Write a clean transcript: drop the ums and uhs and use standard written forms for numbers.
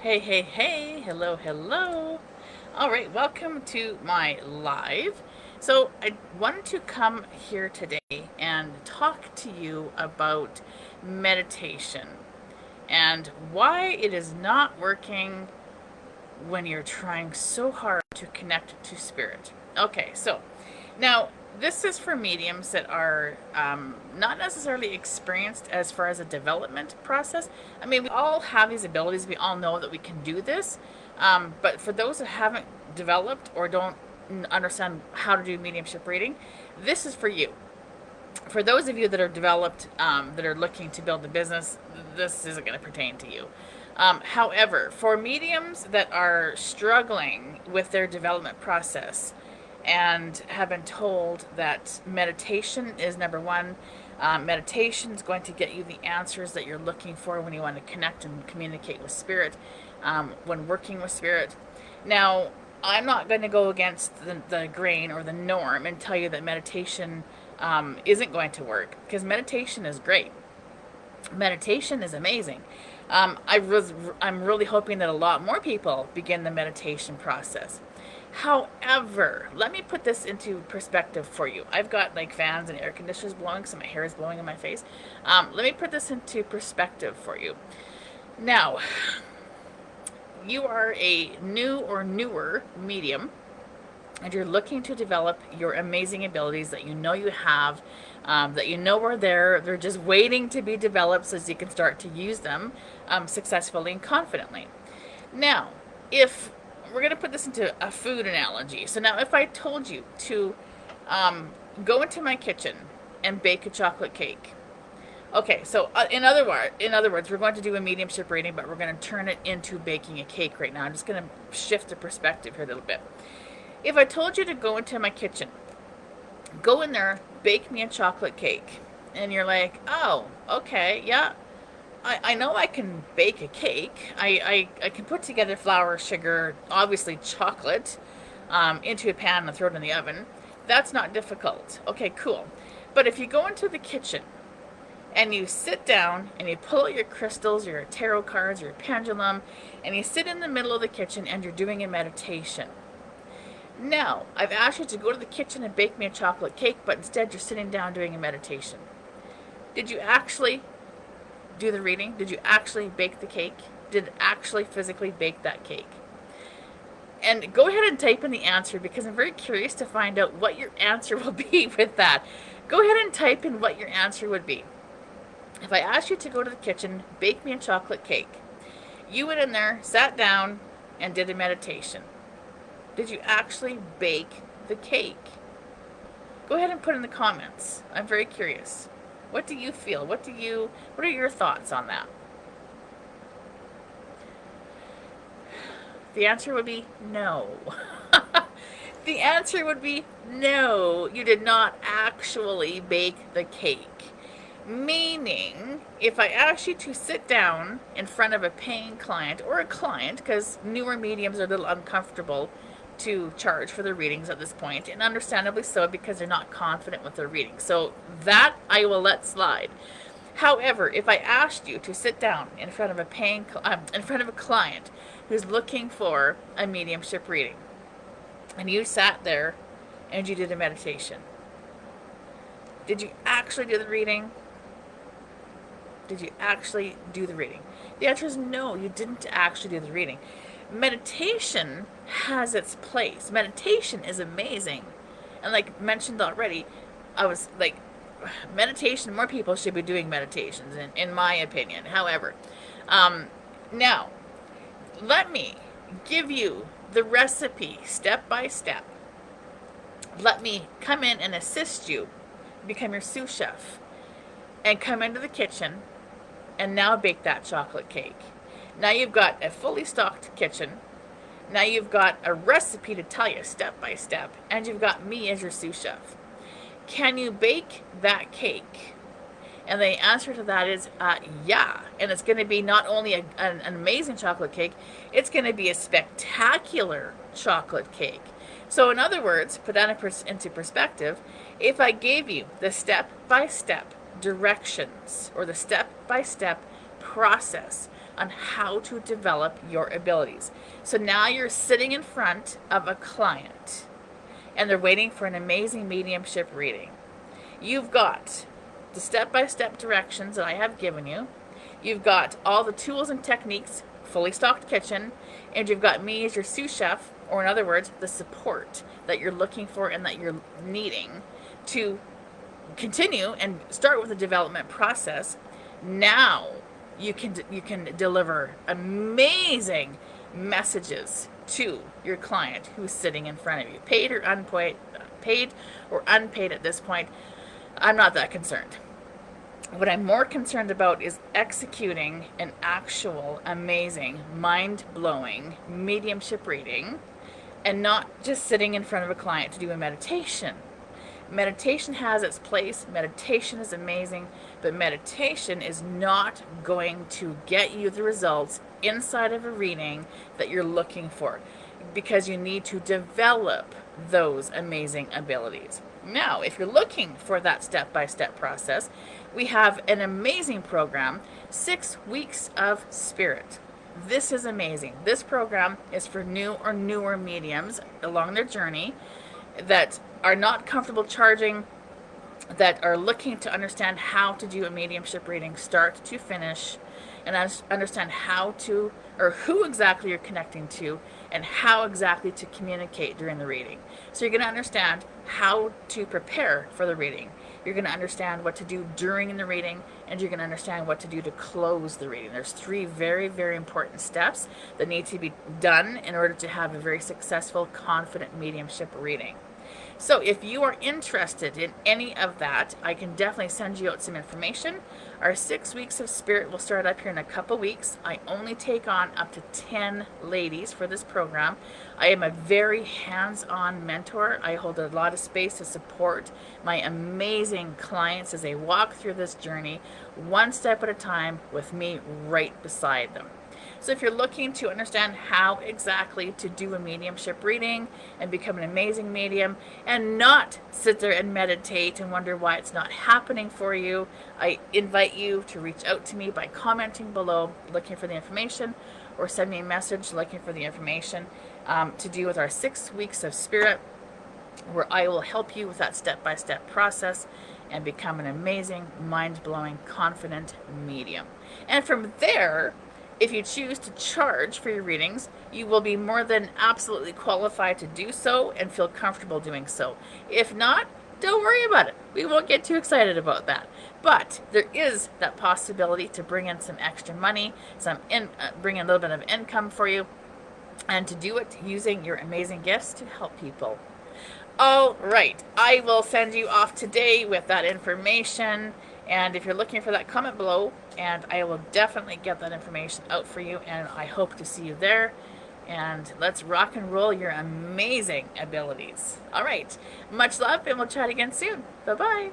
Hey, hey, hey, hello, hello. All right, welcome to my live. So, I wanted to come here today and talk to you about meditation and why it is not working when you're trying so hard to connect to spirit. Okay, so now this is for mediums that are not necessarily experienced as far as a development process. I mean, we all have these abilities, we all know that we can do this, but for those that haven't developed or don't understand how to do mediumship reading, this is for you. For those of you that are developed, that are looking to build a business, this isn't going to pertain to you. However, for mediums that are struggling with their development process and have been told that meditation is number one, meditation is going to get you the answers that you're looking for when you want to connect and communicate with spirit, when working with spirit. Now, I'm not going to go against the grain or the norm and tell you that meditation isn't going to work, because meditation is great. Meditation is amazing. I'm really hoping that a lot more people begin the meditation process. However, let me put this into perspective for you. I've got like fans and air conditioners blowing, so my hair is blowing in my face. Let me put this into perspective for you. Now, you are a new or newer medium and you're looking to develop your amazing abilities that you know you have, that you know are there. They're just waiting to be developed so that you can start to use them successfully and confidently. Now, if we're going to put this into a food analogy, so now if I told you to go into my kitchen and bake a chocolate cake. Okay, so in other words, we're going to do a mediumship reading, but we're going to turn it into baking a cake right now. I'm just going to shift the perspective here a little bit. If I told you to go into my kitchen, go in there, bake me a chocolate cake, and you're like, oh, okay, yeah, I know I can bake a cake. I can put together flour, sugar, obviously chocolate, into a pan and throw it in the oven. That's not difficult. Okay, cool. But if you go into the kitchen and you sit down and you pull out your crystals, your tarot cards, your pendulum, and you sit in the middle of the kitchen and you're doing a meditation. Now, I've asked you to go to the kitchen and bake me a chocolate cake, but instead you're sitting down doing a meditation. Did you actually do the reading? Did you actually bake the cake? Did it actually physically bake that cake? And go ahead and type in the answer, because I'm very curious to find out what your answer will be with that. Go ahead and type in what your answer would be. If I asked you to go to the kitchen, bake me a chocolate cake, you went in there, sat down, and did a meditation. Did you actually bake the cake? Go ahead and put in the comments. I'm very curious. What do you feel? What are your thoughts on that? The answer would be no. The answer would be no. You did not actually bake the cake. Meaning, if I asked you to sit down in front of a paying client or a client, because newer mediums are a little uncomfortable to charge for their readings at this point, and understandably so, because they're not confident with their reading. So that I will let slide. However, if I asked you to sit down in front of a client who's looking for a mediumship reading, and you sat there and you did a meditation, did you actually do the reading? Did you actually do the reading? The answer is no, you didn't actually do the reading. Meditation has its place. Meditation is amazing. And like mentioned already, I was like, meditation, more people should be doing meditations, in my opinion. However, now, let me give you the recipe step by step. Let me come in and assist you, become your sous chef, and come into the kitchen and now bake that chocolate cake. Now you've got a fully stocked kitchen. Now you've got a recipe to tell you step by step, and you've got me as your sous chef. Can you bake that cake? And the answer to that is yeah. And it's going to be not only an amazing chocolate cake, it's going to be a spectacular chocolate cake. So in other words, put that into perspective, if I gave you the step-by-step directions or the step-by-step process on how to develop your abilities. So now you're sitting in front of a client and they're waiting for an amazing mediumship reading. You've got the step-by-step directions that I have given you. You've got all the tools and techniques, fully stocked kitchen, and you've got me as your sous chef, or in other words, the support that you're looking for and that you're needing to continue and start with the development process. Now you can deliver amazing messages to your client who's sitting in front of you, paid or unpaid at this point. I'm not that concerned. What I'm more concerned about is executing an actual amazing, mind-blowing mediumship reading and not just sitting in front of a client to do a meditation. Meditation has its place. Meditation is amazing, but meditation is not going to get you the results inside of a reading that you're looking for, because you need to develop those amazing abilities. Now, if you're looking for that step-by-step process, we have an amazing program, 6 weeks of spirit. This is amazing. This program is for new or newer mediums along their journey that are not comfortable charging, that are looking to understand how to do a mediumship reading start to finish, and understand how to, or who exactly you're connecting to, and how exactly to communicate during the reading. So you're going to understand how to prepare for the reading. You're going to understand what to do during the reading, and you're going to understand what to do to close the reading. There's 3 very, very important steps that need to be done in order to have a very successful, confident mediumship reading. So if you are interested in any of that, I can definitely send you out some information. Our 6 weeks of spirit will start up here in a couple weeks. I only take on up to 10 ladies for this program. I am a very hands-on mentor. I hold a lot of space to support my amazing clients as they walk through this journey, one step at a time, with me right beside them. So if you're looking to understand how exactly to do a mediumship reading and become an amazing medium and not sit there and meditate and wonder why it's not happening for you, I invite you to reach out to me by commenting below looking for the information, or send me a message looking for the information to do with our 6 weeks of spirit, where I will help you with that step-by-step process and become an amazing, mind-blowing, confident medium. And from there, if you choose to charge for your readings, you will be more than absolutely qualified to do so and feel comfortable doing so. If not, don't worry about it. We won't get too excited about that. But there is that possibility to bring in some extra money, bring in a little bit of income for you, and to do it using your amazing gifts to help people. All right, I will send you off today with that information. And if you're looking for that, comment below, and I will definitely get that information out for you, and I hope to see you there. And let's rock and roll your amazing abilities. All right, much love, and we'll chat again soon. Bye-bye.